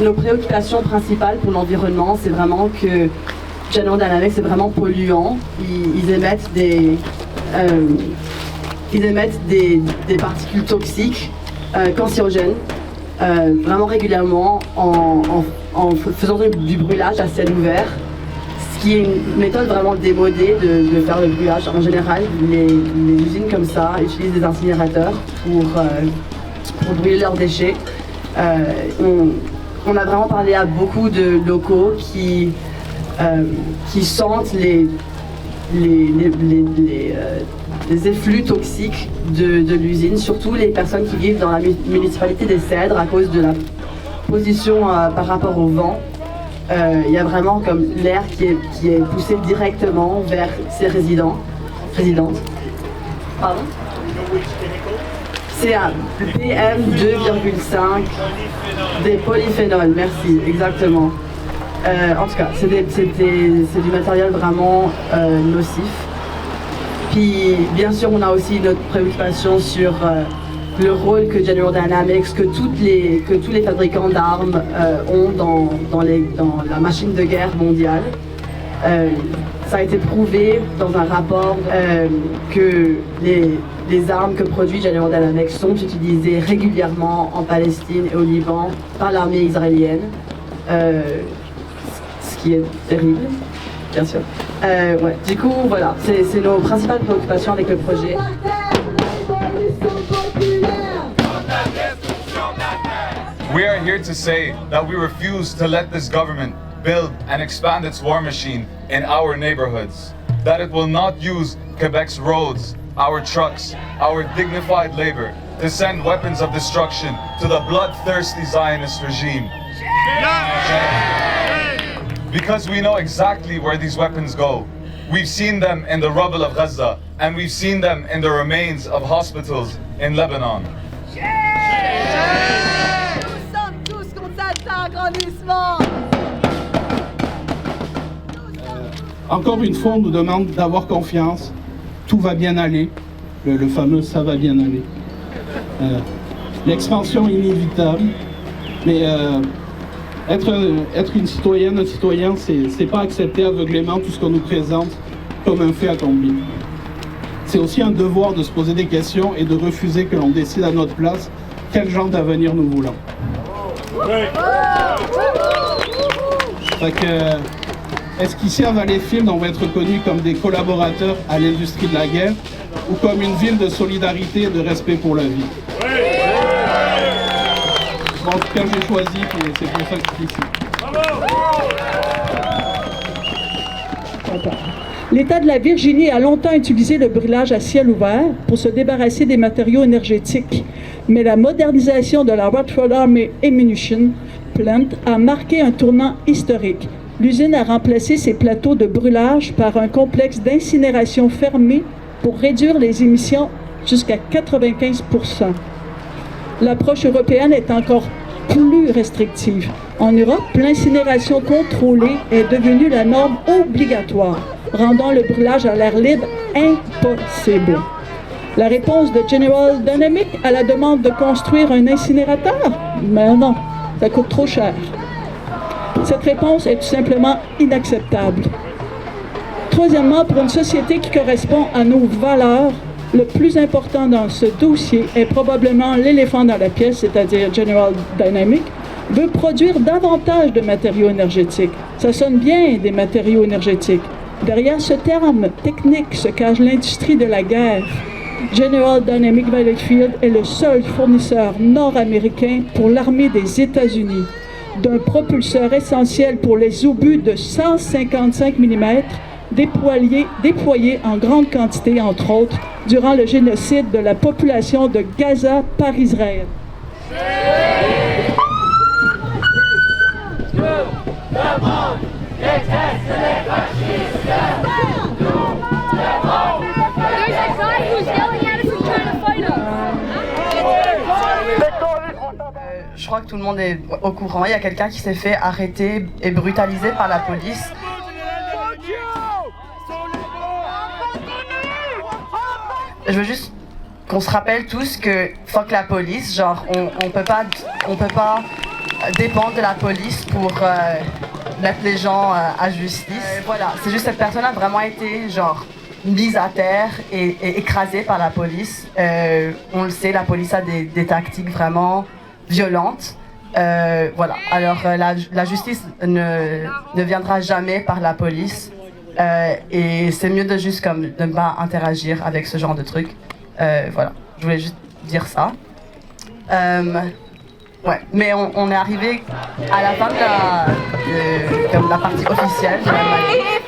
nos préoccupations principales pour l'environnement, c'est vraiment que General Dynamics c'est vraiment polluant. Ils émettent des particules toxiques, cancérogènes, vraiment régulièrement en faisant du brûlage à ciel ouvert, ce qui est une méthode vraiment démodée de faire le brûlage. En général, les usines comme ça utilisent des incinérateurs pour brûler leurs déchets. On a vraiment parlé à beaucoup de locaux qui sentent les effluves toxiques de l'usine, surtout les personnes qui vivent dans la municipalité des Cèdres à cause de la position par rapport au vent. Il y a vraiment comme l'air qui est poussé directement vers ces résidentes. Pardon? C'est un PM2,5 des polyphénols, merci, exactement. En tout cas, c'est du matériel vraiment nocif. Puis, bien sûr, on a aussi notre préoccupation sur le rôle que General Dynamics, que tous les fabricants d'armes ont dans la machine de guerre mondiale. Ça a été prouvé dans un rapport que les armes que produit General Dynamics sont utilisées régulièrement en Palestine et au Liban par l'armée israélienne. Ce qui est terrible, bien sûr. Ouais. Du coup, voilà, c'est nos principales préoccupations avec le projet. We are here to say that we refuse to let this government build and expand its war machine in our neighborhoods, that it will not use Quebec's roads, our trucks, our dignified labor to send weapons of destruction to the bloodthirsty Zionist regime. Because we know exactly where these weapons go. We've seen them in the rubble of Gaza, and we've seen them in the remains of hospitals in Lebanon. Nous sommes tous contre cet agrandissement. Encore une fois, on nous demande d'avoir confiance. Tout va bien aller. Le fameux « ça va bien aller ». L'expansion est inévitable, mais être une citoyenne, un citoyen, c'est pas accepter aveuglément tout ce qu'on nous présente comme un fait accompli. C'est aussi un devoir de se poser des questions et de refuser que l'on décide à notre place quel genre d'avenir nous voulons. Fait que, est-ce qu'ici à Valleyfield, on va être reconnus comme des collaborateurs à l'industrie de la guerre ou comme une ville de solidarité et de respect pour la vie? Bon, en tout cas, j'ai choisi et c'est pour ça que je suis ici. L'État de la Virginie a longtemps utilisé le brûlage à ciel ouvert pour se débarrasser des matériaux énergétiques, mais la modernisation de la Rutherford Army Ammunition Plant a marqué un tournant historique. L'usine a remplacé ses plateaux de brûlage par un complexe d'incinération fermé pour réduire les émissions jusqu'à 95%. L'approche européenne est encore plus restrictive. En Europe, l'incinération contrôlée est devenue la norme obligatoire, rendant le brûlage à l'air libre impossible. La réponse de General Dynamics à la demande de construire un incinérateur? Mais non, ça coûte trop cher. Cette réponse est tout simplement inacceptable. Troisièmement, pour une société qui correspond à nos valeurs, le plus important dans ce dossier est probablement l'éléphant dans la pièce, c'est-à-dire General Dynamics, veut produire davantage de matériaux énergétiques. Ça sonne bien, des matériaux énergétiques. Derrière ce terme technique se cache l'industrie de la guerre. General Dynamics Valleyfield est le seul fournisseur nord-américain pour l'armée des États-Unis d'un propulseur essentiel pour les obus de 155 mm déployés en grande quantité, entre autres, durant le génocide de la population de Gaza par Israël. Je crois que tout le monde est au courant. Il y a quelqu'un qui s'est fait arrêter et brutaliser par la police. Je veux juste qu'on se rappelle tous que fuck la police, genre on peut pas dépendre de la police pour mettre les gens à justice. Voilà, c'est juste cette personne a vraiment été genre mise à terre et écrasée par la police. On le sait, la police a des tactiques vraiment violentes. Voilà, alors la justice ne viendra jamais par la police. Et c'est mieux de juste comme de ne pas interagir avec ce genre de trucs. Voilà, je voulais juste dire ça. Ouais, mais on est arrivé à la fin de la partie officielle de la manif.